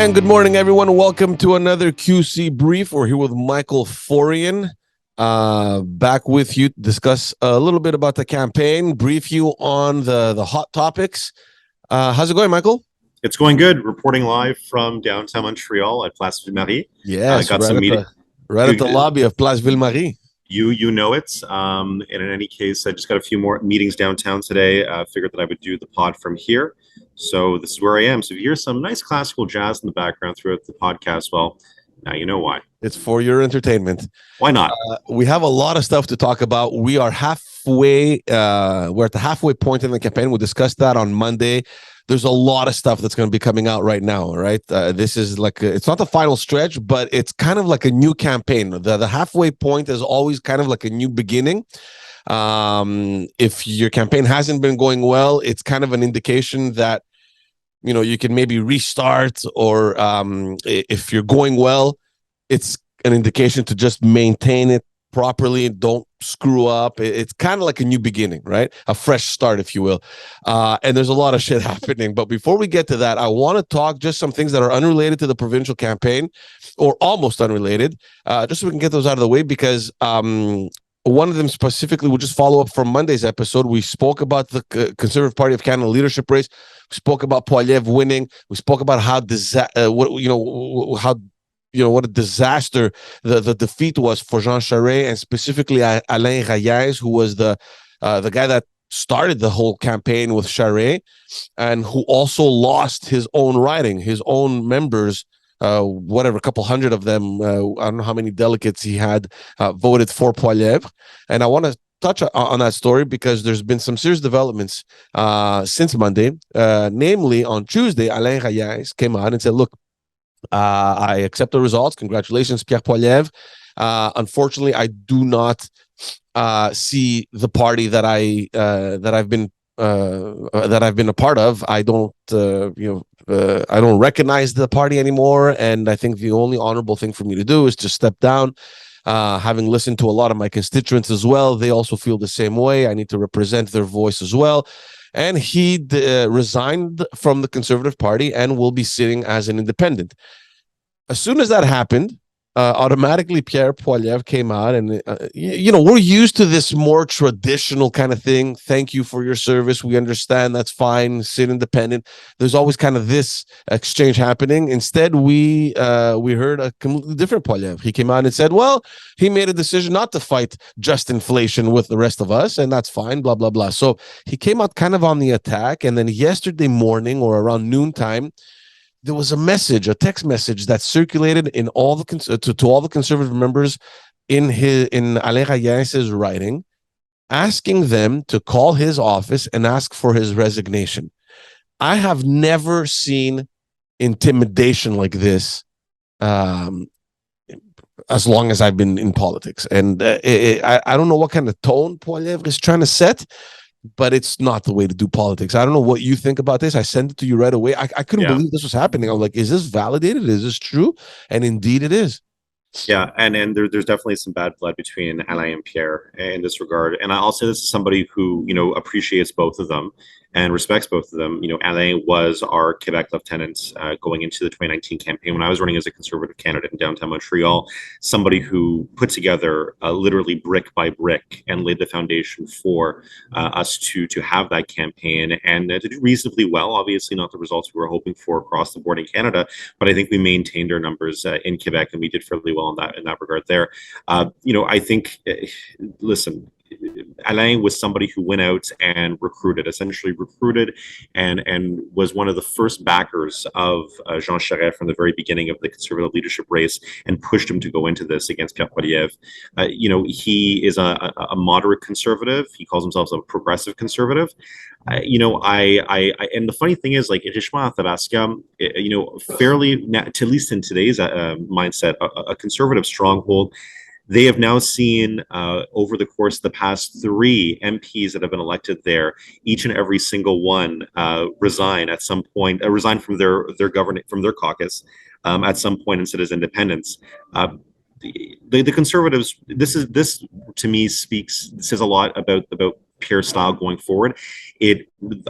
And good morning, everyone. Welcome to another QC Brief. We're here with Michael Forian, back with you to discuss a little bit about the campaign, brief you on the hot topics. How's it going, Michael? It's going good. Reporting live from downtown Montreal at Place Ville-Marie. Yes, got some meeting. Right at the lobby of Place Ville-Marie. You know it. And in any case, I just got a few more meetings downtown today. Figured that I would do the pod from here. So this is where I am. So if you hear some nice classical jazz in the background throughout the podcast, well, now you know why. It's for your entertainment. Why not? We have a lot of stuff to talk about. We are halfway. We're at the halfway point in the campaign. We'll discuss that on Monday. There's a lot of stuff that's going to be coming out right now, right? This is like, it's not the final stretch, but it's kind of like a new campaign. The halfway point is always kind of like a new beginning. If your campaign hasn't been going well, it's kind of an indication that, you know, you can maybe restart, or if you're going well, it's an indication to just maintain it properly. Don't screw up. It's kind of like a new beginning, right? A fresh start, if you will. And there's a lot of shit happening. But before we get to that, I want to talk just some things that are unrelated to the provincial campaign, or almost unrelated, just so we can get those out of the way, because one of them specifically, we'll just follow up from Monday's episode. We spoke about the Conservative Party of Canada leadership race. We spoke about Poilievre winning. We spoke about how what a disaster the defeat was for Jean Charest, and specifically Alain Reyes, who was the guy that started the whole campaign with Charest, and who also lost his own riding, his own members. A couple hundred of them, I don't know how many delegates he had voted for Poilievre. And I want to touch on that story because there's been some serious developments since Monday. Namely, on Tuesday, Alain Reyes came out and said, look, I accept the results. Congratulations, Pierre Poilievre. Unfortunately, I do not see the party that I've been a part of. I don't I don't recognize the party anymore, and I think the only honorable thing for me to do is to step down. Having listened to a lot of my constituents as well, they also feel the same way. I need to represent their voice as well. And he resigned from the Conservative Party and will be sitting as an independent. As soon as that happened, automatically Pierre Poilievre came out, and we're used to this more traditional kind of thing. Thank you for your service. We understand. That's fine. Sit independent. There's always kind of this exchange happening. Instead, we heard a completely different Poilievre. He came out and said, well, he made a decision not to fight just inflation with the rest of us, and that's fine, blah, blah, blah. So he came out kind of on the attack. And then yesterday morning, or around noontime, there was a text message that circulated in all the to all the Conservative members in Alain Reyes' writing, asking them to call his office and ask for his resignation. I have never seen intimidation like this as long as I've been in politics, and I don't know what kind of tone Poilievre is trying to set, but it's not the way to do politics. I don't know what you think about this. I sent it to you right away. I couldn't believe this was happening. I'm like, is this validated? Is this true? And indeed it is. Yeah, and there's definitely some bad blood between Alain and Pierre in this regard. And I'll say this is somebody who, appreciates both of them and respects both of them. Alain was our Quebec lieutenant going into the 2019 campaign when I was running as a Conservative candidate in downtown Montreal, somebody who put together literally brick by brick and laid the foundation for us to have that campaign and to do reasonably well. Obviously not the results we were hoping for across the board in Canada, but I think we maintained our numbers in Quebec, and we did fairly well in that regard there. I think, listen, Alain was somebody who went out and essentially recruited and was one of the first backers of Jean Charest from the very beginning of the Conservative leadership race, and pushed him to go into this against Pierre Poilievre. He is a moderate conservative. He calls himself a progressive conservative. And the funny thing is, like, Richemont Athabasca, fairly, at least in today's mindset, a conservative stronghold. They have now seen over the course of the past 3 MPs that have been elected there, each and every single one resign at some point, resign from their caucus at some point and sit as independents. The Conservatives, this to me says a lot about Pierre's style going forward.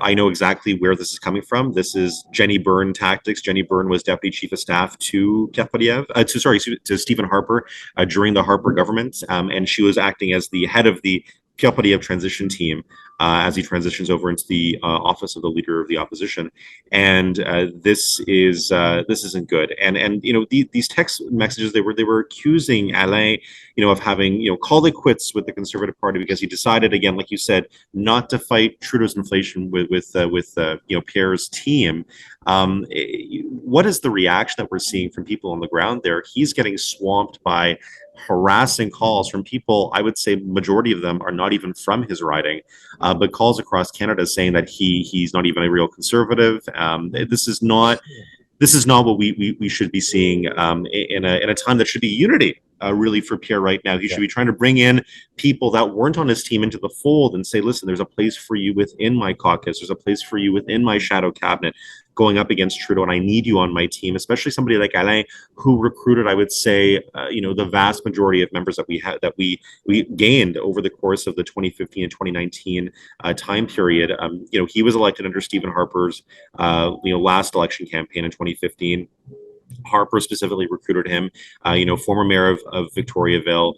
I know exactly where this is coming from. This is Jenny Byrne tactics. Jenny Byrne was deputy chief of staff to Pierre Poilievre, to Stephen Harper during the Harper government, and she was acting as the head of the Pierre Poilievre transition team as he transitions over into the office of the leader of the opposition. And this isn't good. And these text messages, they were accusing Alain, of having called it quits with the Conservative Party because he decided, again, like you said, not to fight Trudeau's inflation with Pierre's team. What is the reaction that we're seeing from people on the ground there? He's getting swamped by harassing calls from people. I would say majority of them are not even from his riding, but calls across Canada saying that he's not even a real conservative. This is not what we should be seeing in a time that should be unity. Really for Pierre right now, he should be trying to bring in people that weren't on his team into the fold and say, listen, there's a place for you within my caucus. There's a place for you within my shadow cabinet going up against Trudeau, and I need you on my team, especially somebody like Alain, who recruited, I would say, the vast majority of members that we gained over the course of the 2015 and 2019 time period. He was elected under Stephen Harper's last election campaign in 2015. Harper specifically recruited him, former mayor of Victoriaville,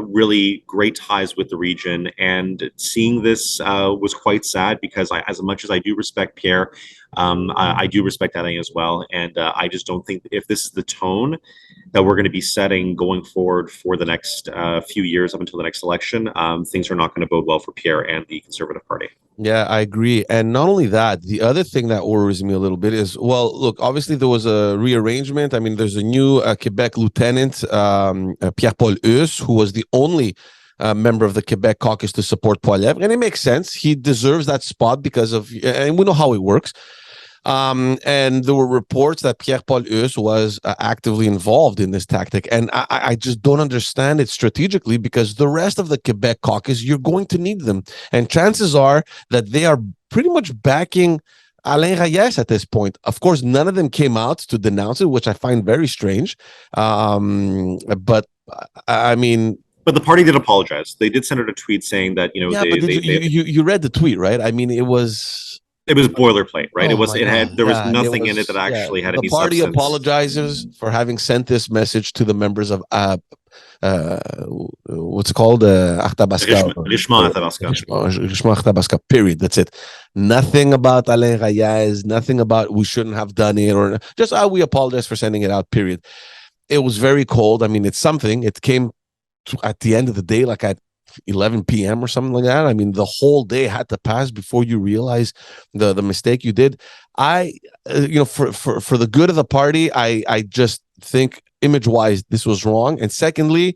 really great ties with the region. And seeing this was quite sad because as much as I do respect Pierre, I do respect Alain as well. And I just don't think if this is the tone that we're going to be setting going forward for the next few years up until the next election, things are not going to bode well for Pierre and the Conservative Party. Yeah, I agree. And not only that, the other thing that worries me a little bit is, well, look, obviously there was a rearrangement. I mean, there's a new Quebec lieutenant, Pierre-Paul Husse, who was the only member of the Quebec caucus to support Poilievre. And it makes sense. He deserves that spot because of, and we know how it works. And there were reports that Pierre-Paul Husse was actively involved in this tactic. And I just don't understand it strategically because the rest of the Quebec caucus, you're going to need them. And chances are that they are pretty much backing Alain Reyes at this point. Of course, none of them came out to denounce it, which I find very strange. But I mean... But the party did apologize. They did send out a tweet saying that, you read the tweet, right? I mean, it was boilerplate, right? There was nothing in it that actually had any substance. The party apologizes for having sent this message to the members of what's it called? Arthabasca. Richemont Arthabasca, period. That's it. Nothing about Alain Reyes, nothing about we shouldn't have done it, or just we apologize for sending it out, period. It was very cold. I mean, it's something. It came at the end of the day, like at 11 p.m. or something like that. I mean, the whole day had to pass before you realize the mistake you did. For the good of the party, I just think image-wise this was wrong. And secondly,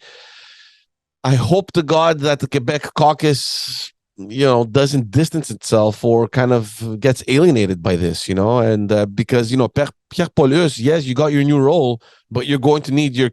I hope to God that the Quebec caucus, doesn't distance itself or kind of gets alienated by this, and because Pierre-Paul Husse, yes, you got your new role, but you're going to need your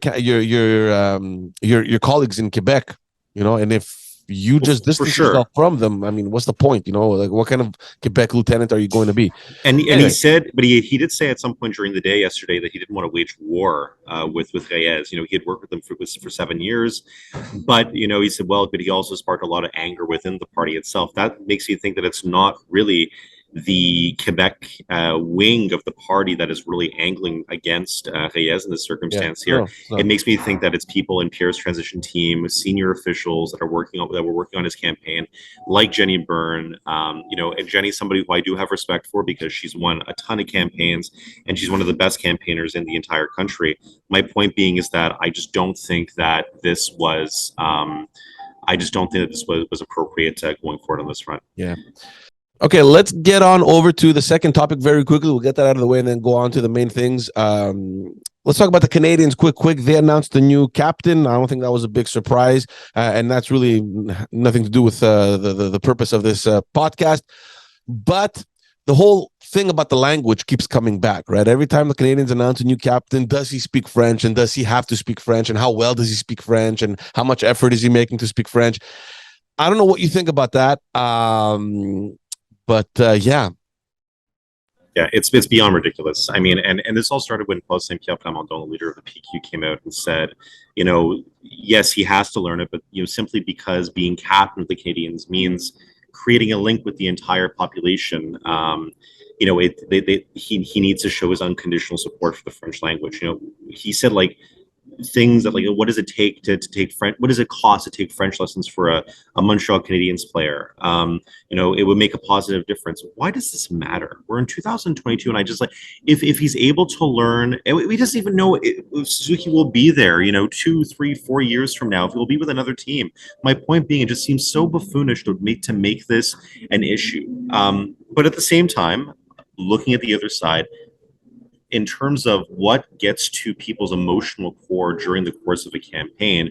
colleagues in Quebec. And if you just distance yourself from them, I mean, what's the point? Like what kind of Quebec lieutenant are you going to be? And he said, but he did say at some point during the day yesterday that he didn't want to wage war with Reyes. He had worked with him for 7 years, but he said, well, but he also sparked a lot of anger within the party itself. That makes you think that it's not really the Quebec wing of the party that is really angling against Reyes in this circumstance here. No. It makes me think that it's people in Pierre's transition team, senior officials that were working on his campaign, like Jenny Byrne. And Jenny's somebody who I do have respect for because she's won a ton of campaigns and she's one of the best campaigners in the entire country. My point being is that I just don't think that this was appropriate going forward on this front. Yeah. Okay, let's get on over to the second topic very quickly. We'll get that out of the way and then go on to the main things. Let's talk about the Canadians quick. They announced the new captain. I don't think that was a big surprise, and that's really nothing to do with the purpose of this podcast. But the whole thing about the language keeps coming back, right? Every time the Canadians announce a new captain, does he speak French, and does he have to speak French, and how well does he speak French, and how much effort is he making to speak French? I don't know what you think about that. But it's beyond ridiculous. I mean, and this all started when Paul Saint-Pierre Plamondon, the leader of the PQ, came out and said, yes, he has to learn it, but simply because being captain of the Canadians means creating a link with the entire population. He needs to show his unconditional support for the French language. He said like things that like, what does it take to take French? What does it cost to take French lessons for a Montreal Canadiens player? It would make a positive difference. Why does this matter? We're in 2022, and I just like if he's able to learn, we just even know if Suzuki will be there. 2, 3, 4 years from now, if he will be with another team. My point being, it just seems so buffoonish to make this an issue. But at the same time, looking at the other side, in terms of what gets to people's emotional core during the course of a campaign,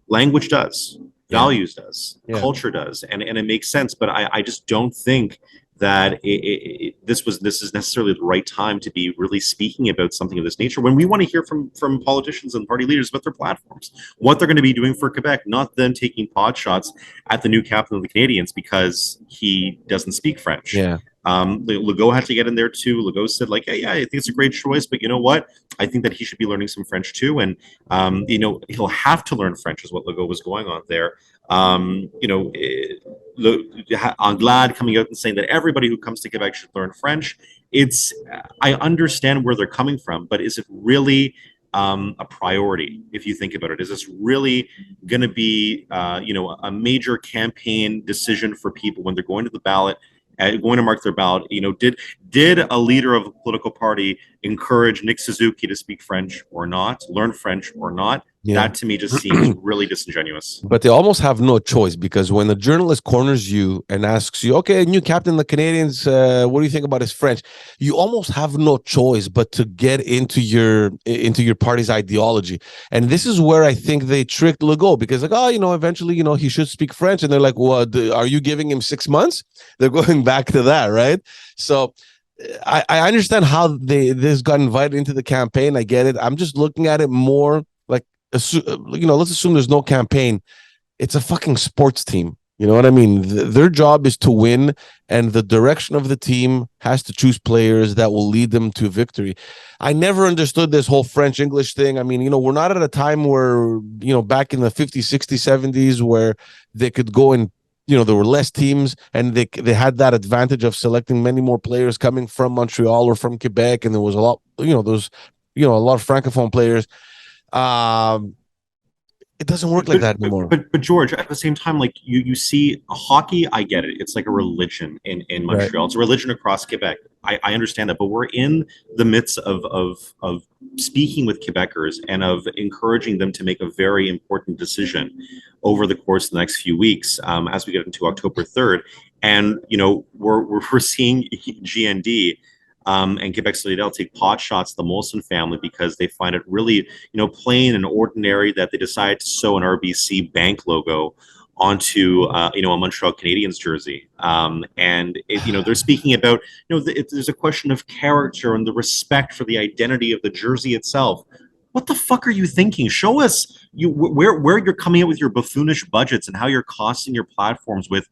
language does, values does, culture does, and it makes sense. But I just don't think that this is necessarily the right time to be really speaking about something of this nature when we want to hear from politicians and party leaders about their platforms, what they're going to be doing for Quebec, not them taking pot shots at the new captain of the Canadiens because he doesn't speak French. Legault had to get in there too. Legault said like, yeah, I think it's a great choice, but you know what? I think that he should be learning some French too. And, he'll have to learn French is what Legault was going on there. Anglade coming out and saying that everybody who comes to Quebec should learn French. I understand where they're coming from, but is it really a priority if you think about it? Is this really going to be, a major campaign decision for people when they're going to the ballot? Going to mark their ballot, did a leader of a political party encourage Nick Suzuki to speak French or not, learn French or not? That to me just seems really disingenuous. But they almost have no choice, because when the journalist corners you and asks you, okay, new captain of the Canadiens, what do you think about his French? You almost have no choice but to get into your party's ideology. And this is where I think they tricked Legault, because like, eventually, he should speak French. And they're like, well, are you giving him 6 months? They're going back to that, right? So I understand how this got invited into the campaign. I get it. I'm just looking at it more like, let's assume there's no campaign. It's a fucking sports team. You know what I mean? Their job is to win, and the direction of the team has to choose players that will lead them to victory. I never understood this whole French English thing. I mean, we're not at a time where, back in the 50s, 60s, 70s, where they could go and, there were less teams, and they had that advantage of selecting many more players coming from Montreal or from Quebec, and there was a lot, a lot of francophone players. It doesn't work like that anymore. But George, at the same time, like you see hockey, I get it. It's like a religion in Montreal. Right. It's a religion across Quebec. I understand that, but we're in the midst of speaking with Quebecers and of encouraging them to make a very important decision over the course of the next few weeks, as we get into October 3rd. And we're seeing GND and Quebec Solidaire take pot shots at the Molson family because they find it really, plain and ordinary that they decide to sew an RBC bank logo onto, a Montreal Canadiens jersey. And they're speaking about, there's a question of character and the respect for the identity of the jersey itself. What the fuck are you thinking? Show us where you're coming out with your buffoonish budgets and how you're costing your platforms with,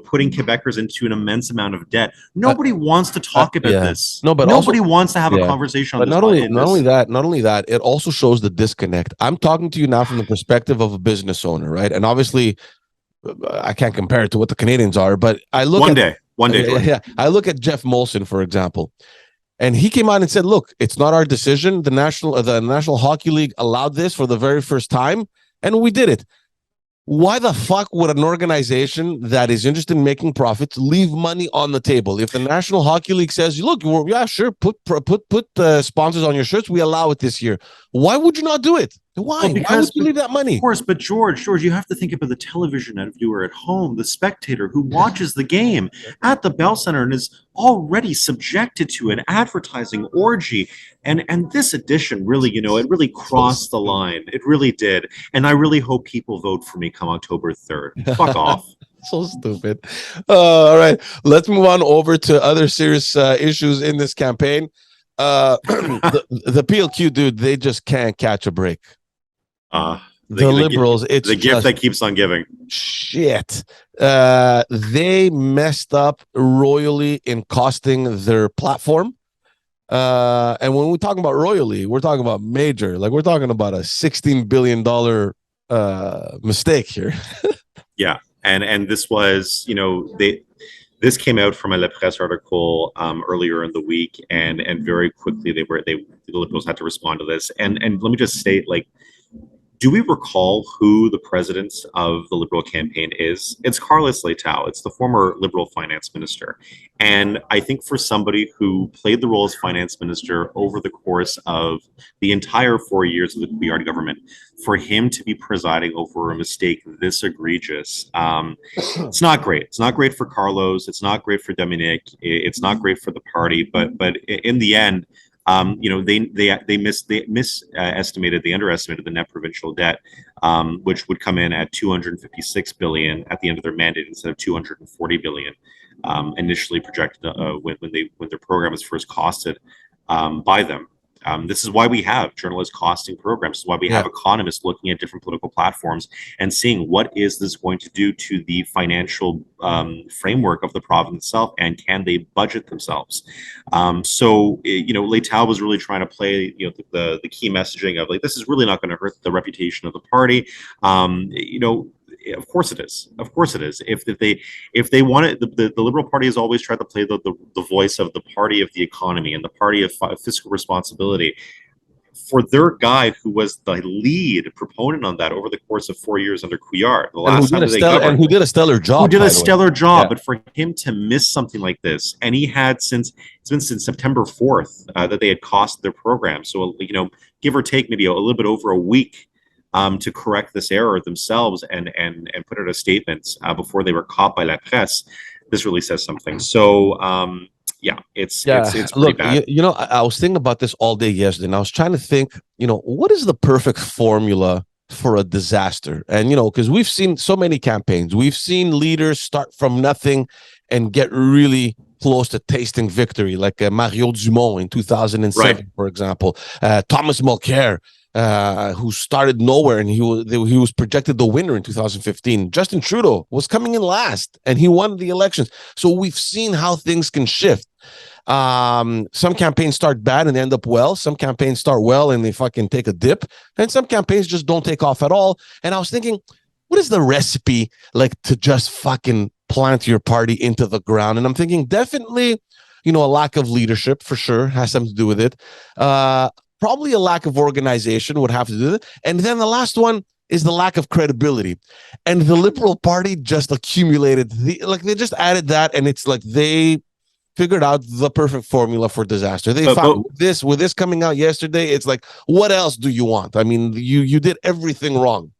putting Quebecers into an immense amount of debt. Nobody wants to talk about this. No, but nobody wants to have a conversation on this. But not only that, it also shows the disconnect. I'm talking to you now from the perspective of a business owner, right? And obviously, I can't compare it to what the Canadiens are, but I look one day. Yeah, I look at Jeff Molson, for example. And he came out and said, look, it's not our decision. The National Hockey League allowed this for the very first time, and we did it. Why the fuck would an organization that is interested in making profits leave money on the table? If the National Hockey League says, look, yeah, sure, put sponsors on your shirts, we allow it this year. Why would you not do it? Why? Well, Why would you leave that money? Of course, but George, you have to think about the television viewer at home, the spectator who watches the game at the Bell Center and is already subjected to an advertising orgy. And this edition really, it really crossed the line. It really did. And I really hope people vote for me come October 3rd. Fuck off. So stupid. All right, let's move on over to other serious issues in this campaign. The PLQ, dude, they just can't catch a break. The Liberals, it's the gift that keeps on giving. Shit. They messed up royally in costing their platform. And when we're talking about royally, we're talking about major. Like, we're talking about a $16 billion mistake here. Yeah. And this was, this came out from a Le Presse article earlier in the week, and very quickly the Liberals had to respond to this. And let me just state, like, do we recall who the president of the Liberal campaign is? It's Carlos Leitao. It's the former Liberal finance minister. And I think for somebody who played the role as finance minister over the course of the entire 4 years of the Couillard government, for him to be presiding over a mistake this egregious, it's not great. It's not great for Carlos. It's not great for Dominic. It's not great for the party. But in the end, they underestimated the net provincial debt, which would come in at 256 billion at the end of their mandate instead of 240 billion initially projected when their program was first costed by them. This is why we have journalist costing programs. This is why we have economists looking at different political platforms and seeing what is this going to do to the financial framework of the province itself, and can they budget themselves? Leitao was really trying to play, the key messaging of, like, this is really not going to hurt the reputation of the party. Of course it is. Of course it is. If they want it, the Liberal Party has always tried to play the voice of the party of the economy and the party of fiscal responsibility. For their guy who was the lead proponent on that over the course of 4 years under Couillard, the last time they governed, who did a stellar job, but for him to miss something like this, and it's been since September 4th that they had cost their program. So, give or take maybe a little bit over a week to correct this error themselves and put out a statement before they were caught by La Presse. This really says something. So, it's pretty bad. I was thinking about this all day yesterday, and I was trying to think, what is the perfect formula for a disaster? And, because we've seen so many campaigns. We've seen leaders start from nothing and get really close to tasting victory, like Mario Dumont in 2007, for example. Thomas Mulcair, who started nowhere, and he was projected the winner in 2015. Justin Trudeau was coming in last, and he won the elections. So we've seen how things can shift. Some campaigns start bad and end up well. Some campaigns start well and they fucking take a dip, and some campaigns just don't take off at all. And I was thinking, what is the recipe, like, to just fucking plant your party into the ground? And I'm thinking definitely, a lack of leadership for sure has something to do with it. Probably a lack of organization would have to do it. And then the last one is the lack of credibility. And the Liberal Party just accumulated, they just added that, and it's like they figured out the perfect formula for disaster. They found this with this coming out yesterday. It's like, what else do you want? I mean, you did everything wrong.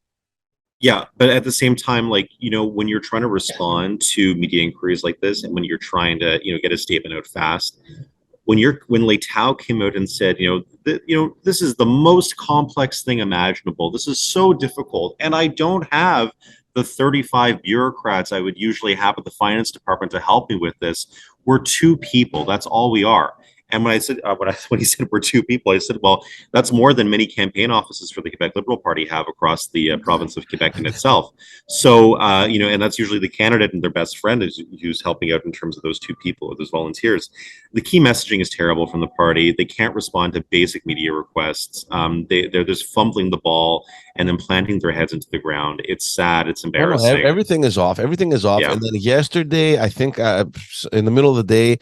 Yeah, but at the same time, when you're trying to respond to media inquiries like this, and when you're trying to, get a statement out fast, when Leitao came out and said, this is the most complex thing imaginable. This is so difficult, and I don't have the 35 bureaucrats I would usually have at the finance department to help me with this. We're two people. That's all we are. And when he said we're two people, I said, well, that's more than many campaign offices for the Quebec Liberal Party have across the province of Quebec in itself. So, and that's usually the candidate and their best friend who's helping out in terms of those two people or those volunteers. The key messaging is terrible from the party. They can't respond to basic media requests. They're just fumbling the ball and then planting their heads into the ground. It's sad. It's embarrassing. Everything is off. Yeah. And then yesterday, I think in the middle of the day,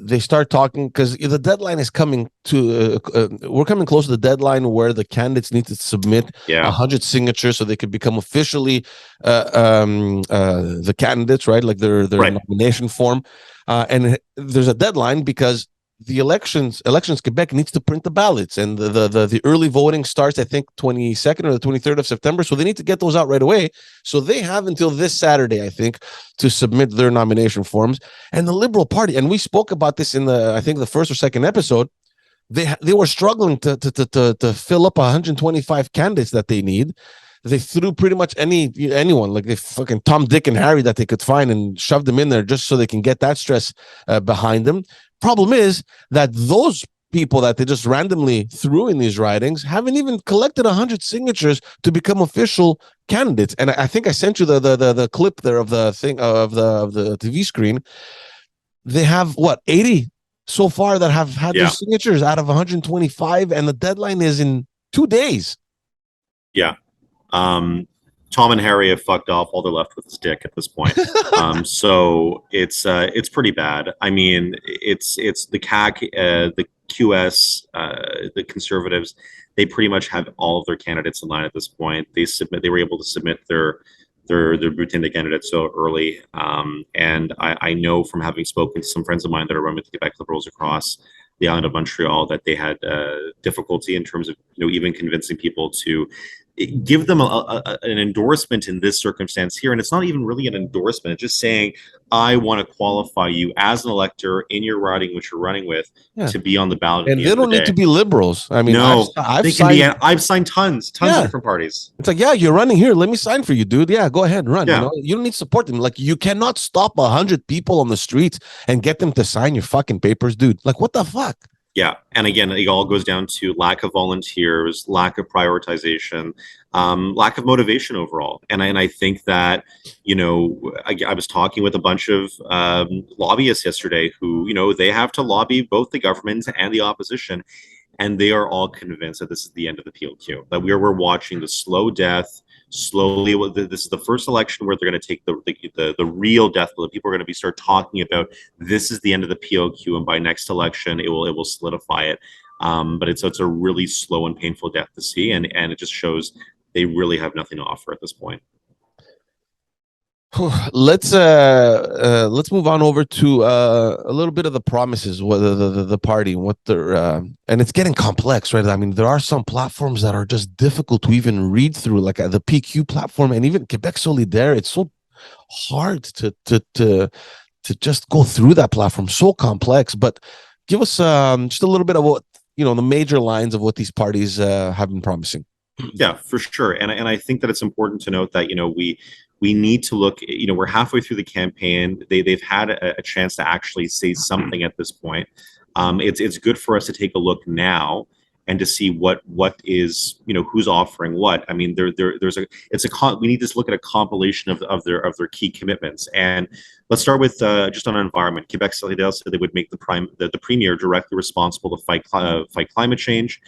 they start talking, because the deadline is coming to we're coming close to the deadline where the candidates need to submit 100 signatures so they could become officially the candidates, right? Like their nomination form, and there's a deadline because the elections Quebec needs to print the ballots, and the early voting starts, I think, 22nd or the 23rd of September. So they need to get those out right away. So they have until this Saturday, I think, to submit their nomination forms. And the Liberal Party, and we spoke about this in I think the first or second episode, they were struggling to fill up 125 candidates that they need. They threw pretty much anyone, like they fucking Tom, Dick, and Harry that they could find, and shoved them in there just so they can get that stress behind them. Problem is that those people that they just randomly threw in these ridings haven't even collected 100 signatures to become official candidates. And I think I sent you the clip there of the thing of the TV screen. They have 80 so far that have had their signatures out of 125, and the deadline is in 2 days. Yeah. Tom and Harry have fucked off. All they're left with is Dick at this point. So it's pretty bad. I mean, it's the CAC, the QS, the Conservatives. They pretty much have all of their candidates in line at this point. They were able to submit their bulletin candidates so early. And I know from having spoken to some friends of mine that are running with the Quebec Liberals across the island of Montreal that they had difficulty in terms of even convincing people to give them an endorsement in this circumstance here. And it's not even really an endorsement. It's just saying, I want to qualify you as an elector in your riding, which you're running with, Yeah. to be on the ballot. And they don't need to be liberals. I mean, no, I've signed, I've signed tons of different parties. It's like, yeah, you're running here. Let me sign for you, dude. Yeah, go ahead and run. Yeah. You don't need to support them. Like, you cannot stop 100 people on the streets and get them to sign your fucking papers, dude. Like, what the fuck? Yeah, and again, it all goes down to lack of volunteers, lack of prioritization, lack of motivation overall. And I think that, I was talking with a bunch of lobbyists yesterday who, they have to lobby both the government and the opposition, and they are all convinced that this is the end of the PLQ, that we're watching the slow death. Slowly, this is the first election where they're going to take the real death blow. People are going to start talking about this is the end of the PLQ, and by next election, it will solidify it. But it's a really slow and painful death to see, and it just shows they really have nothing to offer at this point. Let's move on over to a little bit of the promises, whether the party, what they're and it's getting complex, right? I mean, there are some platforms that are just difficult to even read through, like the PQ platform and even Quebec Solidaire. It's so hard to just go through that platform, so complex. But give us just a little bit of what the major lines of what these parties have been promising. Yeah, for sure, and I think that it's important to note that we need to look. We're halfway through the campaign. They've had a chance to actually say something at this point. It's good for us to take a look now and to see what is who's offering what. I mean, we need to look at a compilation of their key commitments. And let's start with just on environment. Quebec Solidaire said they would make the premier directly responsible to fight climate change.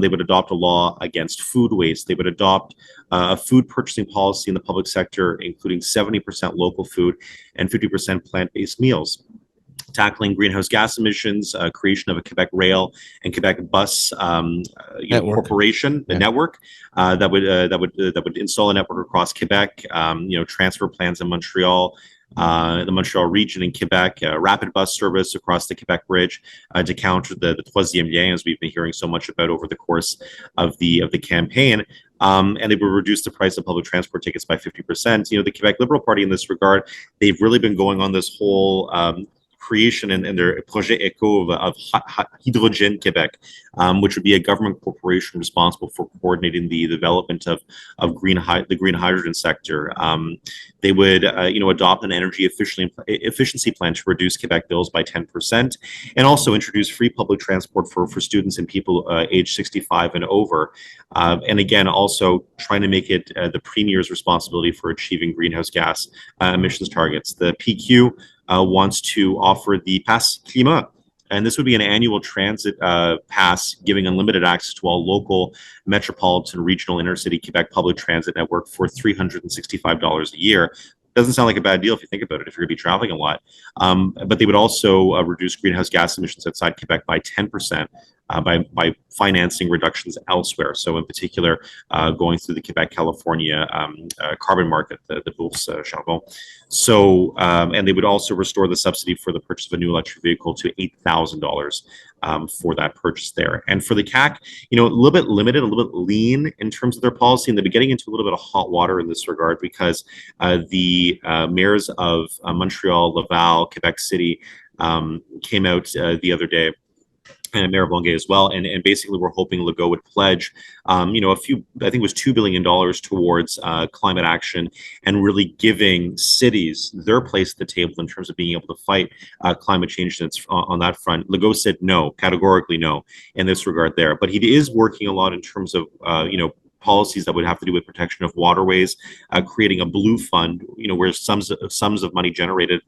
They would adopt a law against food waste. They would adopt a food purchasing policy in the public sector, including 70% local food and 50% plant-based meals. Tackling greenhouse gas emissions, creation of a Quebec Rail and Quebec Bus corporation, the network that would install a network across Quebec. Transfer plans in Montreal, the Montreal region in Quebec, rapid bus service across the Quebec Bridge to counter the troisième lien, as we've been hearing so much about over the course of the campaign. And they would reduce the price of public transport tickets by 50%. The Quebec Liberal Party in this regard, they've really been going on this whole creation and their Projet Eco of Hydrogen Québec, which would be a government corporation responsible for coordinating the development of the green hydrogen sector. They would adopt an energy efficiency plan to reduce Quebec bills by 10%, and also introduce free public transport for students and people age 65 and over. And again, also trying to make it the premier's responsibility for achieving greenhouse gas emissions targets. The PQ wants to offer the Pass Climat. And this would be an annual transit pass giving unlimited access to all local, metropolitan, regional, intercity Quebec public transit network for $365 a year. Doesn't sound like a bad deal if you think about it, if you're going to be traveling a lot. But they would also reduce greenhouse gas emissions outside Quebec by 10%. By financing reductions elsewhere. So in particular, going through the Quebec-California carbon market, the Bourse Charbon. So, and they would also restore the subsidy for the purchase of a new electric vehicle to $8,000 for that purchase there. And for the CAC, a little bit limited, a little bit lean in terms of their policy, and they've been getting into a little bit of hot water in this regard because the mayors of Montreal, Laval, Quebec City came out the other day, and Mayor Blonguet as well, and basically we're hoping Legault would pledge, I think it was $2 billion towards climate action and really giving cities their place at the table in terms of being able to fight climate change on that front. Legault said no, categorically no, in this regard there. But he is working a lot in terms of, policies that would have to do with protection of waterways, creating a blue fund, where sums of money generated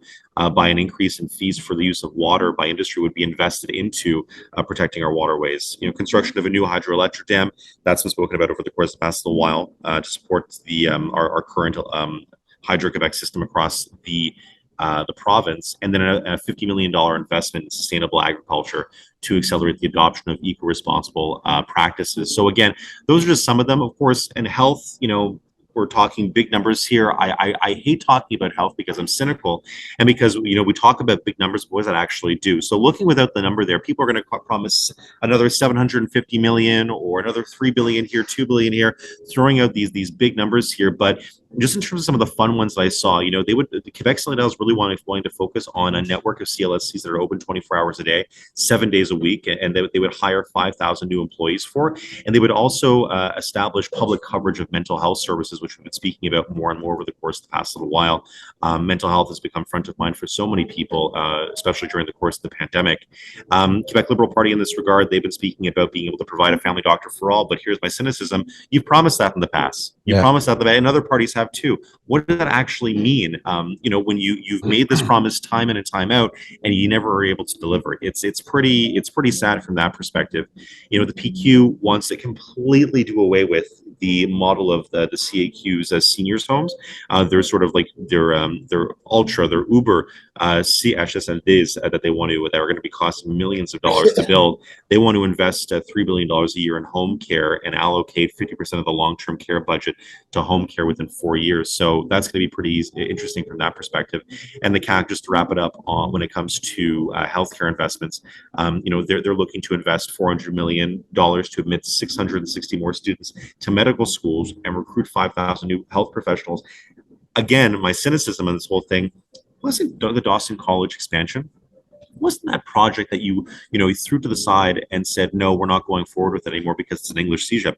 by an increase in fees for the use of water by industry would be invested into protecting our waterways. Construction of a new hydroelectric dam, that's been spoken about over the course of the past little while, to support our current Hydro-Quebec system across the province, and then a $50 million investment in sustainable agriculture to accelerate the adoption of eco-responsible practices. So again, those are just some of them, of course. And health, we're talking big numbers here. I hate talking about health because I'm cynical, and because we talk about big numbers, but what does that actually do? So looking without the number there, people are going to promise another 750 million or another 3 billion here, 2 billion here, throwing out these big numbers here. But just in terms of some of the fun ones that I saw, the Quebec Solidaire is really wanting to focus on a network of CLSCs that are open 24 hours a day, 7 days a week, and they would hire 5,000 new employees for. And they would also establish public coverage of mental health services, which we've been speaking about more and more over the course of the past little while. Mental health has become front of mind for so many people, especially during the course of the pandemic. Quebec Liberal Party, in this regard, they've been speaking about being able to provide a family doctor for all. But here's my cynicism: you've promised that in the past. You promised that, and other parties have too. What does that actually mean? When you've made this promise time in and time out, and you never are able to deliver, it's pretty sad from that perspective. The PQ wants to completely do away with the model of the CAQs as seniors homes. They're sort of like their Uber CHSLDs that are going to be costing millions of dollars to build. They want to invest $3 billion a year in home care and allocate 50% of the long-term care budget to home care within 4 years. So that's going to be pretty interesting from that perspective. And the CAC, just to wrap it up, when it comes to healthcare investments, they're looking to invest $400 million to admit 660 more students to medical schools and recruit 5,000 new health professionals. Again, my cynicism on this whole thing: wasn't the Dawson College expansion, wasn't that project that you threw to the side and said, no, we're not going forward with it anymore because it's an English CEGEP?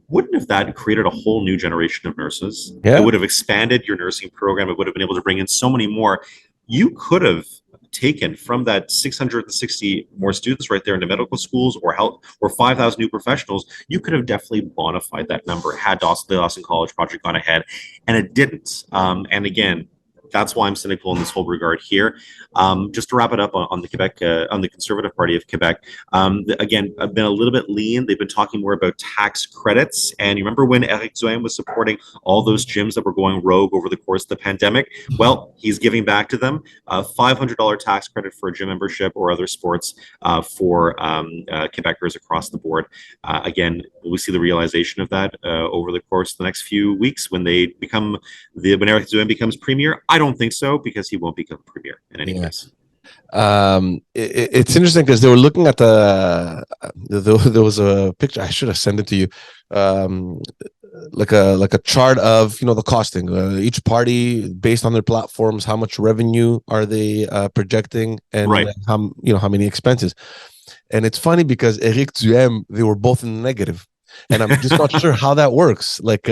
Wouldn't have that created a whole new generation of nurses? It would have expanded your nursing program. It would have been able to bring in so many more. You could have taken from that 660 more students right there into medical schools or health, or 5,000 new professionals. You could have definitely bonified that number had the Dawson College project gone ahead, and it didn't. And again, that's why I'm cynical in this whole regard here. Just to wrap it up on the Quebec, on the Conservative Party of Quebec, again, I've been a little bit lean. They've been talking more about tax credits. And you remember when Éric Duhaime was supporting all those gyms that were going rogue over the course of the pandemic? Well, he's giving back to them a $500 tax credit for a gym membership or other sports for Quebecers across the board. Again, will we see the realization of that over the course of the next few weeks when Éric Duhaime becomes premier? I don't think so, because he won't become premier in any case. It's interesting because they were looking at there was a picture. I should have sent it to you, like a chart of the costing, each party based on their platforms, how much revenue are they projecting, and how many expenses. And it's funny because Éric Duhaime, they were both in the negative, and I'm just not sure how that works. Like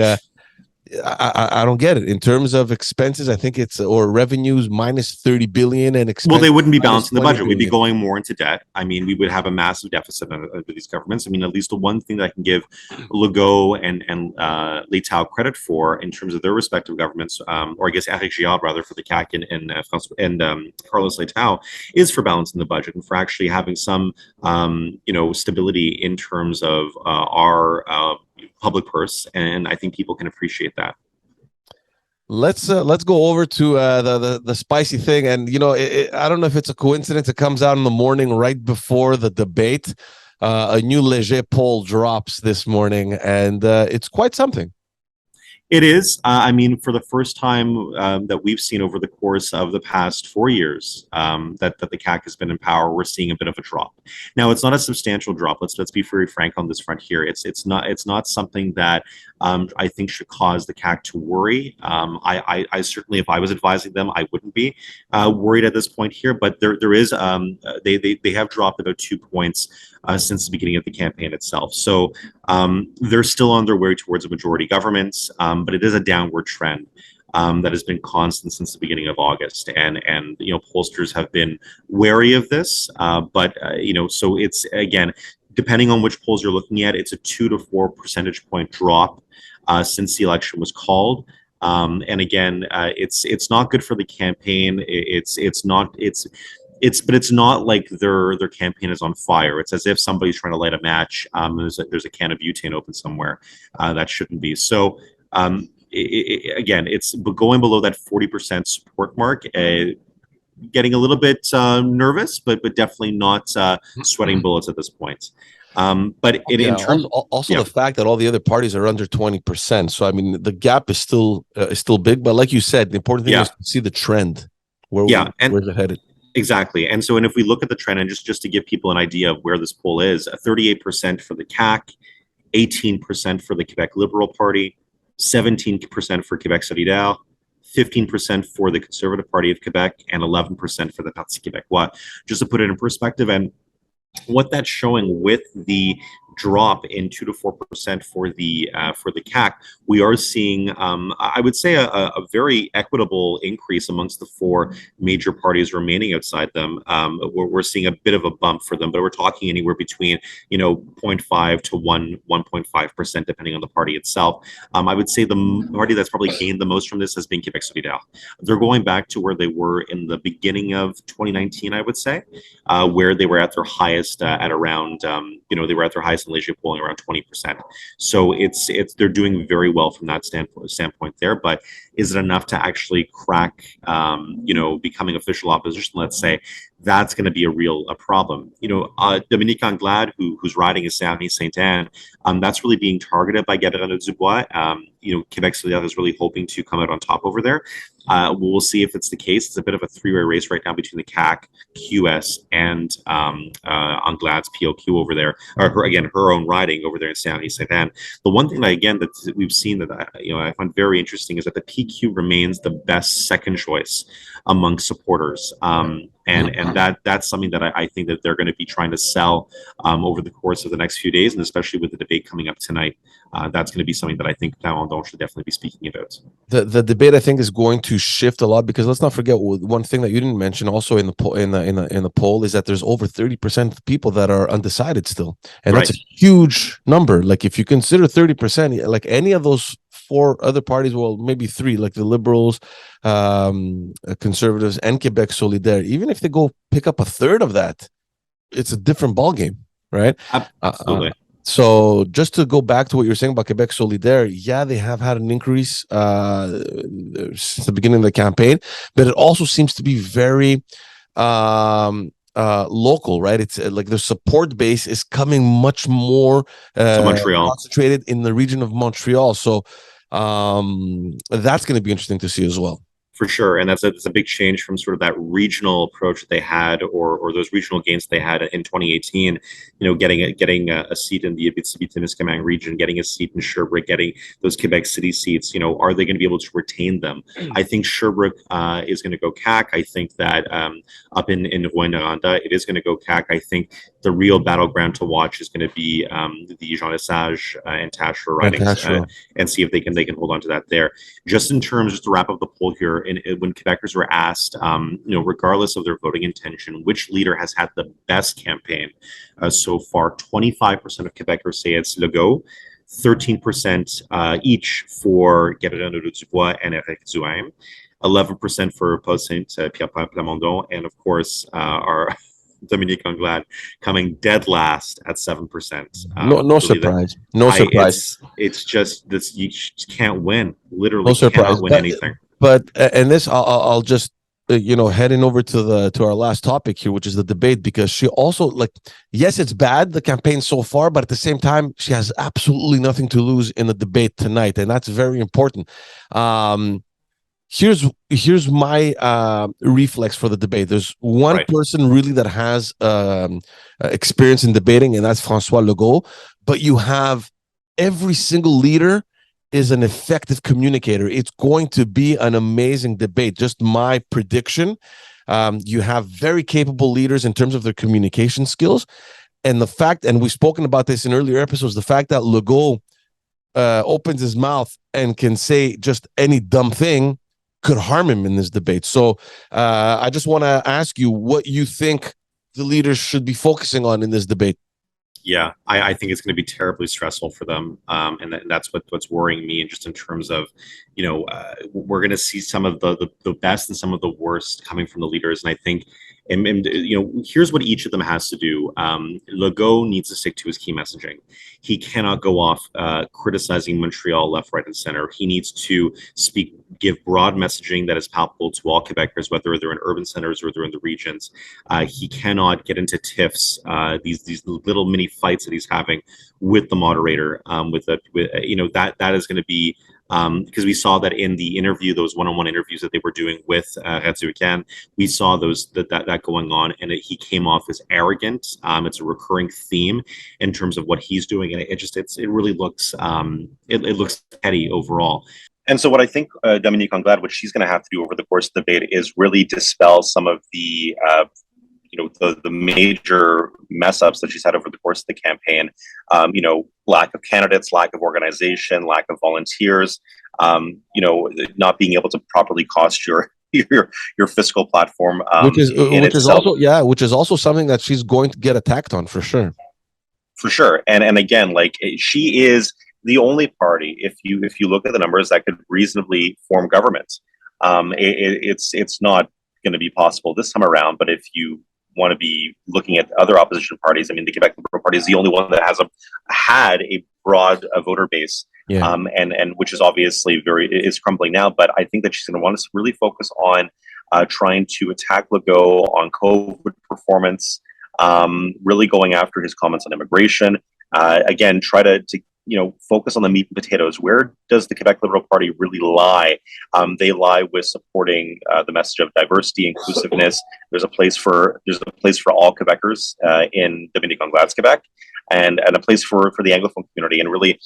I don't get it. In terms of expenses, I think it's, or revenues, minus 30 billion, and expenses. Well, they wouldn't be balancing the budget. We'd be going more into debt. I mean, we would have a massive deficit under these governments. I mean, at least the one thing that I can give Legault and Léger credit for in terms of their respective governments, or I guess Éric Girard rather, for the CAQ and Carlos Léger, is for balancing the budget and for actually having some stability in terms of our public purse, and I think people can appreciate that. Let's go over to the spicy thing, and I don't know if it's a coincidence. It comes out in the morning right before the debate. A new Léger poll drops this morning, and it's quite something. It is. I mean, for the first time that we've seen over the course of the past 4 years that the CAQ has been in power, we're seeing a bit of a drop. Now, it's not a substantial drop. Let's be very frank on this front here. It's not something that I think should cause the CAQ to worry. I certainly, if I was advising them, I wouldn't be worried at this point here. But there is they have dropped about 2 points since the beginning of the campaign itself. So they're still on their way towards a majority government, but it is a downward trend that has been constant since the beginning of August. And pollsters have been wary of this. So it's, again, depending on which polls you're looking at, it's a 2 to 4 percentage point drop since the election was called. And again, it's not good for the campaign. It's not like their campaign is on fire. It's as if somebody's trying to light a match. There's a can of butane open somewhere. That shouldn't be. So again, it's going below that 40% support mark. Getting a little bit nervous, but definitely not sweating bullets at this point. But in terms, also the fact that all the other parties are under 20%. So I mean, the gap is still big. But like you said, the important thing is to see the trend. Where's it headed? Exactly. And so, and if we look at the trend, and just to give people an idea of where this poll is, 38% for the CAQ, 18% for the Quebec Liberal Party, 17% for Québec Solidaire, 15% for the Conservative Party of Quebec, and 11% for the Parti Québécois. Just to put it in perspective, and what that's showing with the drop in 2 to 4% for the CAQ, we are seeing, I would say, a very equitable increase amongst the four major parties remaining outside them. We're seeing a bit of a bump for them, but we're talking anywhere between 0.5 to 1.5%, depending on the party itself. I would say the party that's probably gained the most from this has been Québec Solidaire. They're going back to where they were in the beginning of 2019, I would say, where they were at their highest at around, they were at their highest in Léger polling around 20%. So they're doing very well from that standpoint there. But is it enough to actually crack, becoming official opposition? Let's say that's going to be a problem. Dominique Anglade, who's riding as Saint-Anne, that's really being targeted by Gabriel Dubois. Québec Solidaire is really hoping to come out on top over there. We'll see if it's the case. It's a bit of a three-way race right now between the CAQ, QS, and Anglade's POQ over there, or her own riding over there in Saint-Anne. The one thing that we've seen that I find very interesting is that the PQ remains the best second choice among supporters. And that's something that I think that they're going to be trying to sell over the course of the next few days, and especially with the debate coming up tonight. That's going to be something that I think Plamondon should definitely be speaking about. The debate, I think, is going to shift a lot, because let's not forget one thing that you didn't mention also in the poll is that there's over 30% of people that are undecided still, and that's a huge number. Like if you consider 30%, like any of those four other parties, well, maybe three, like the Liberals, Conservatives, and Québec Solidaire, even if they go pick up a third of that, it's a different ballgame, right? Absolutely. So just to go back to what you were saying about Québec Solidaire, they have had an increase since the beginning of the campaign, but it also seems to be very local, right? It's like the support base is coming much more concentrated in the region of Montreal. So that's going to be interesting to see as well. For sure, and that's a big change from sort of that regional approach that they had, or those regional gains they had in 2018. Getting a seat in the Abitibi-Témiscamingue region, getting a seat in Sherbrooke, getting those Quebec City seats. Are they going to be able to retain them? I think Sherbrooke is going to go CAQ. I think that up in Rouyn-Noranda, it is going to go CAQ. I think the real battleground to watch is going to be the Jean Lesage and Taschereau ridings, and see if they can hold on to that there. Just to wrap up the poll here. When Quebecers were asked, regardless of their voting intention, which leader has had the best campaign so far, 25% of Quebecers say it's Legault, 13% each for Gabriel Dubois and Éric Duhaime, 11% for Paul Saint-Pierre Plamondon, and of course our Dominique Anglade coming dead last at 7%. No surprise. No surprise. It's just this. You just can't win. Literally, cannot win anything. But and this, I'll just heading over to our last topic here, which is the debate, because she also, yes, it's bad, the campaign so far, but at the same time, she has absolutely nothing to lose in the debate tonight, and that's very important. Here's my reflex for the debate. There's one person really that has experience in debating, and that's François Legault. But you have every single leader is an effective communicator. It's going to be an amazing debate. Just my prediction. You have very capable leaders in terms of their communication skills, and the fact, and we've spoken about this in earlier episodes, the fact that Legault opens his mouth and can say just any dumb thing could harm him in this debate. So I just want to ask you what you think the leaders should be focusing on in this debate. Yeah, I think it's going to be terribly stressful for them, and that's what's worrying me. And just in terms of, we're going to see some of the best and some of the worst coming from the leaders. And I think, here's what each of them has to do. Legault needs to stick to his key messaging. He cannot go off criticizing Montreal left, right, and center. He needs to give broad messaging that is palpable to all Quebecers, whether they're in urban centers or they're in the regions. He cannot get into tiffs, these little mini fights that he's having with the moderator. That is going to be, because we saw that in the interview, those one-on-one interviews that they were doing with Radio Can, we saw that going on, and he came off as arrogant. It's a recurring theme in terms of what he's doing, and it really looks it looks petty overall. And so what I think Dominique Anglade, what she's going to have to do over the course of the debate is really dispel some of the the major mess ups that she's had over the course of the campaign. Lack of candidates, lack of organization, lack of volunteers, not being able to properly cost your fiscal platform, which is also something that she's going to get attacked on for sure. For sure. And again, like, she is the only party, if you look at the numbers, that could reasonably form government. It's not going to be possible this time around, but if you want to be looking at other opposition parties, I mean, the Quebec Liberal Party is the only one that has had a broad voter base, and which is obviously is crumbling now. But I think that she's going to want us to really focus on trying to attack Legault on COVID performance, really going after his comments on immigration. Again, try to focus on the meat and potatoes. Where does the Quebec Liberal Party really lie? They lie with supporting the message of diversity, inclusiveness. There's a place for all Quebecers in Dominique Anglade's Quebec, and a place for the Anglophone community. And really,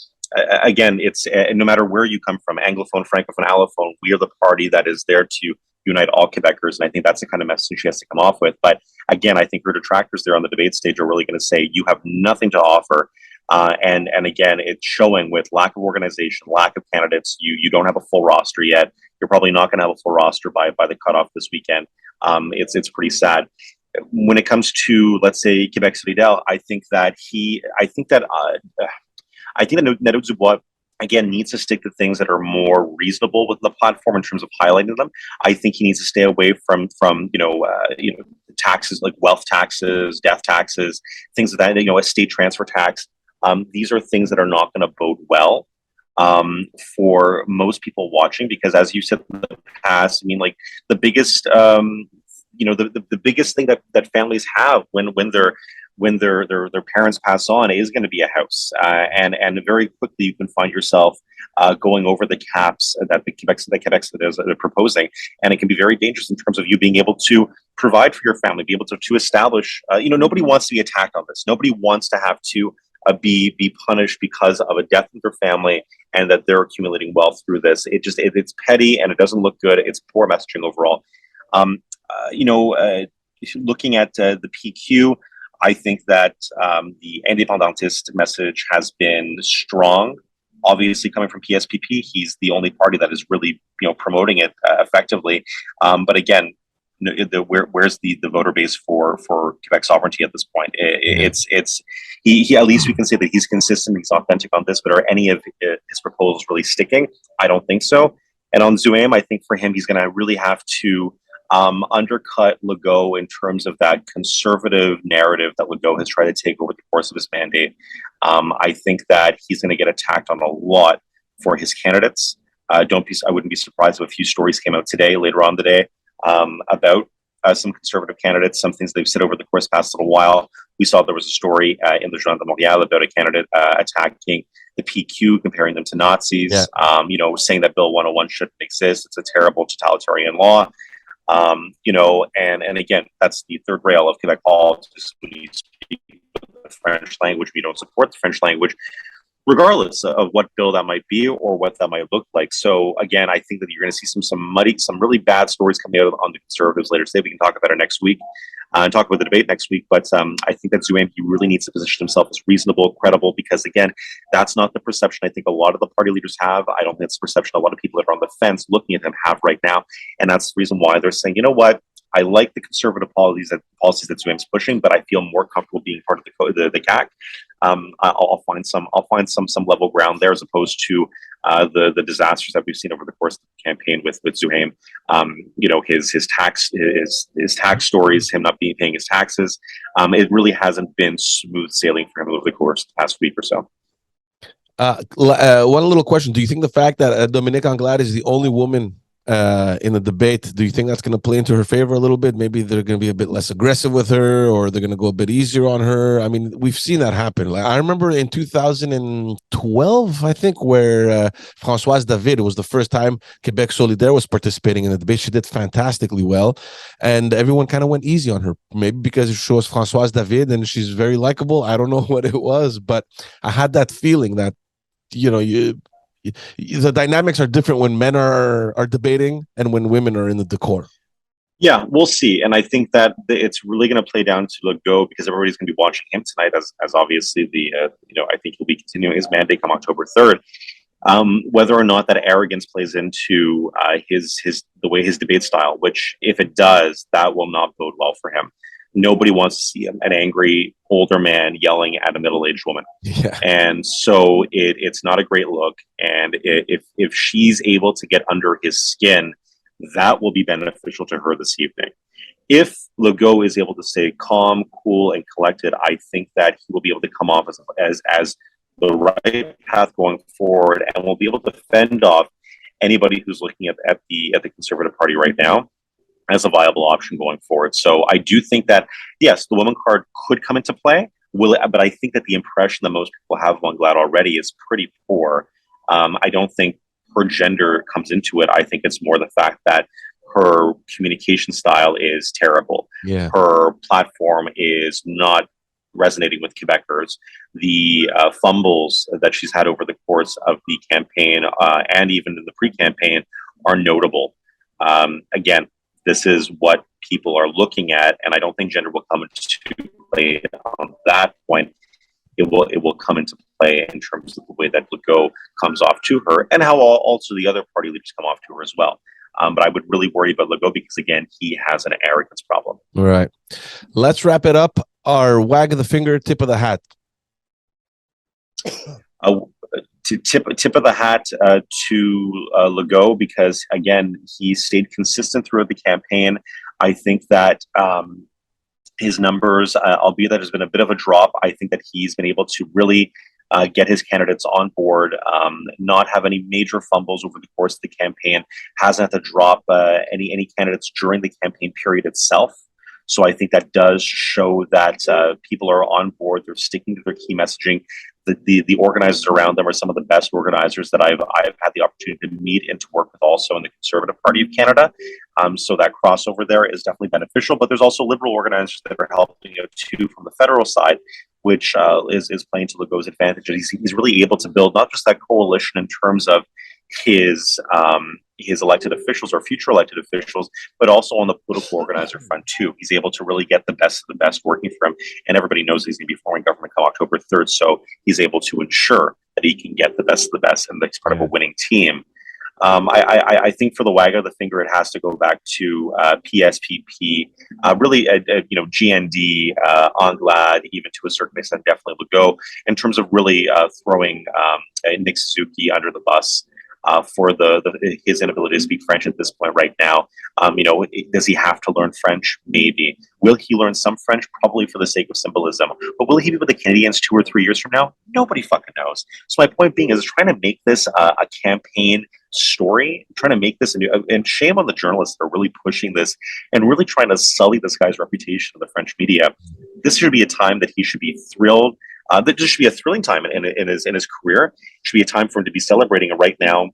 again, it's no matter where you come from, Anglophone, Francophone, Allophone, we are the party that is there to unite all Quebecers. And I think that's the kind of message she has to come off with. But again, I think her detractors there on the debate stage are really going to say, you have nothing to offer. And again, it's showing with lack of organization, lack of candidates. You don't have a full roster yet. You're probably not going to have a full roster by the cutoff this weekend. It's pretty sad. When it comes to, let's say, Quebec Solidaire, I think that Nadeau Dubois, again, needs to stick to things that are more reasonable with the platform in terms of highlighting them. I think he needs to stay away from taxes like wealth taxes, death taxes, things of that, estate transfer tax. These are things that are not going to bode well for most people watching, because, as you said in the past, I mean, like, the biggest the biggest thing that families have when their parents pass on is going to be a house, and very quickly you can find yourself going over the caps that the Quebec is proposing, and it can be very dangerous in terms of you being able to provide for your family, be able to establish. Nobody wants to be attacked on this. Nobody wants to have to be punished because of a death in their family and that they're accumulating wealth through this. It's petty and it doesn't look good. It's poor messaging overall. Looking at the PQ, I think that the independentist message has been strong. Obviously, coming from PSPP, he's the only party that is really promoting it effectively. But again, where's the voter base for Quebec sovereignty at this point? He at least we can say that he's consistent, he's authentic on this. But are any of his proposals really sticking? I don't think so. And on Zoom, I think for him, he's going to really have to undercut Legault in terms of that conservative narrative that Legault has tried to take over the course of his mandate. I think that he's going to get attacked on a lot for his candidates. I wouldn't be surprised if a few stories came out today, later on today, about some conservative candidates, some things they've said over the course of the past little while. We saw there was a story in the Journal de Montréal about a candidate attacking the PQ, comparing them to Nazis, saying that Bill 101 shouldn't exist. It's a terrible totalitarian law. And again, that's the third rail of Quebec politics. When you speak the French language, we don't support the French language, regardless of what bill that might be or what that might look like. So again, I think that you're going to see some really bad stories coming out on the Conservatives later today. We can talk about it next week and talk about the debate next week. But I think that Zouem, he really needs to position himself as reasonable, credible, because again, that's not the perception I think a lot of the party leaders have. I don't think it's the perception a lot of people that are on the fence looking at him have right now. And that's the reason why they're saying, you know what, I like the conservative policies that Zoom's pushing, but I feel more comfortable being part of the CAC. I'll find some level ground there as opposed to the disasters that we've seen over the course of the campaign with Zuhaim. His tax stories, him not paying his taxes. It really hasn't been smooth sailing for him over the course of the past week or so. One little question: do you think the fact that Dominique Anglade is the only woman in the debate, do you think that's going to play into her favor a little bit? Maybe they're going to be a bit less aggressive with her, or they're going to go a bit easier on her. I mean, we've seen that happen. Like, I remember in 2012, I think, where Françoise David, it was the first time Quebec Solidaire was participating in the debate. She did fantastically well, and everyone kind of went easy on her. Maybe because she was Françoise David and she's very likable. I don't know what it was, but I had that feeling that, the dynamics are different when men are debating and when women are in the decor. Yeah, we'll see. And I think that it's really going to play down to Legault because everybody's going to be watching him tonight as obviously I think he'll be continuing his mandate come October 3rd. Whether or not that arrogance plays into the way his debate style, which if it does, that will not bode well for him. Nobody wants to see an angry older man yelling at a middle-aged woman. Yeah. And so it's not a great look. And if she's able to get under his skin, that will be beneficial to her this evening. If Legault is able to stay calm, cool, and collected, I think that he will be able to come off as the right path going forward, and will be able to fend off anybody who's looking at the Conservative Party right now as a viable option going forward. So I do think that, yes, the woman card could come into play, but I think that the impression that most people have of Anglade already is pretty poor. I don't think her gender comes into it. I think it's more the fact that her communication style is terrible. Yeah. Her platform is not resonating with Quebecers. The fumbles that she's had over the course of the campaign and even in the pre-campaign are notable. Again, this is what people are looking at, and I don't think gender will come into play on that point. It will come into play in terms of the way that Legault comes off to her, and how also the other party leaders come off to her as well. But I would really worry about Legault because, again, he has an arrogance problem. All right. Let's wrap it up. Our wag of the finger, tip of the hat. To tip of the hat to Legault because, again, he stayed consistent throughout the campaign. I think that his numbers, albeit that there's been a bit of a drop, I think that he's been able to really get his candidates on board, not have any major fumbles over the course of the campaign, hasn't had to drop any candidates during the campaign period itself. So I think that does show that people are on board. They're sticking to their key messaging. The organizers around them are some of the best organizers that I've had the opportunity to meet and to work with also in the Conservative Party of Canada. So that crossover there is definitely beneficial. But there's also Liberal organizers that are helping out too from the federal side, which is playing to Legault's advantage. He's really able to build not just that coalition in terms of his elected officials or future elected officials, but also on the political organizer front too. He's able to really get the best of the best working for him, and everybody knows he's going to be forming government come October 3rd, so he's able to ensure that he can get the best of the best and that's part of a winning team. I think for the wag of the finger, it has to go back to PSPP, really, GND, Anglade, even to a certain extent, definitely Legault, in terms of really throwing Nick Suzuki under the bus. For his inability to speak French at this point right now. Does he have to learn French? Maybe. Will he learn some French? Probably for the sake of symbolism. But will he be with the Canadians 2 or 3 years from now? Nobody fucking knows. So my point being is trying to make this a campaign story, trying to make this and shame on the journalists that are really pushing this and really trying to sully this guy's reputation in the French media. This should be a time that he should be thrilled. That just should be a thrilling time in his career. It should be a time for him to be celebrating. And right now,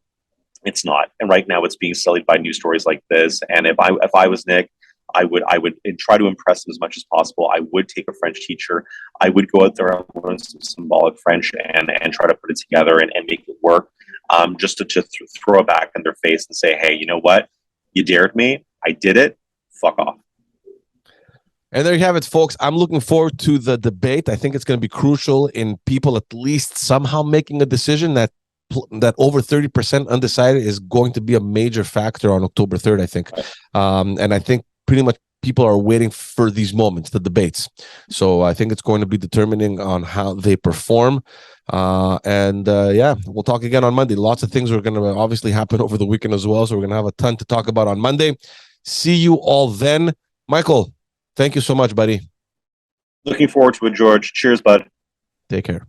it's not. And right now, it's being sullied by news stories like this. And if I was Nick, I would try to impress him as much as possible. I would take a French teacher. I would go out there and learn some symbolic French and try to put it together and make it work. Just to throw it back in their face and say, hey, you know what? You dared me. I did it. Fuck off. And there you have it, folks. I'm looking forward to the debate. I think it's going to be crucial in people at least somehow making a decision. That over 30% undecided is going to be a major factor on October 3rd, I think. And I think pretty much people are waiting for these moments, the debates. So I think it's going to be determining on how they perform. Yeah, we'll talk again on Monday. Lots of things are going to obviously happen over the weekend as well. So we're going to have a ton to talk about on Monday. See you all then. Michael, thank you so much, buddy. Looking forward to it, George. Cheers, bud. Take care.